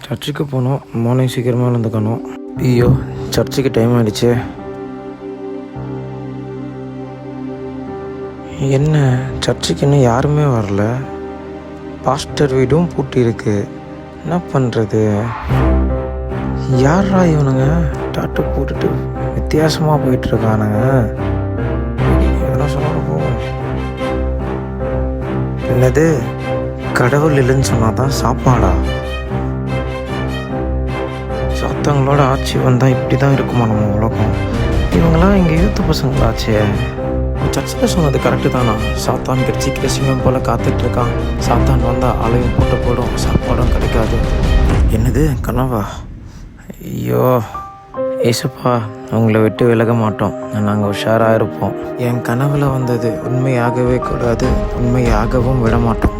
சர்ச்சுக்கு போனோம். மார்னிங் சீக்கிரமாக எழுந்துக்கணும். ஐயோ, சர்ச்சுக்கு டைம் ஆகிடுச்சு. என்ன சர்ச்சுக்கு இன்னும் யாருமே வரல. பாஸ்டர் வீடும் பூட்டி இருக்கு. என்ன பண்ணுறது? யாரா இவனுங்க டாட்டு போட்டுட்டு வித்தியாசமாக போயிட்டுருக்கானுங்க. எதனா சொன்னாலும் போவோம். என்னது, கடவுள் இல்லைன்னு சொன்னாதான் சாப்பாடா? சாத்தங்களோட ஆட்சி வந்தால் இப்படி தான் இருக்குமா நம்ம உலகம்? இவங்களாம் இங்கே யூத்து பசங்களாச்சே. சர்ச்சில் சொன்னது கரெக்டு தானா? சாத்தான் கிடச்சிக்கிற சிங்கம் போல் காத்துட்ருக்கான். சாத்தான் வந்தால் அலையும் போட்டு போடும், சாப்பாடும் கிடைக்காது. என்னது, கனவா? ஐயோ ஏசப்பா, உங்களை விட்டு விலக மாட்டோம். நாங்கள் உஷாராக இருப்போம். என் கனவில் வந்தது உண்மையாகவே கூடாது, உண்மையாகவும் விட மாட்டோம்.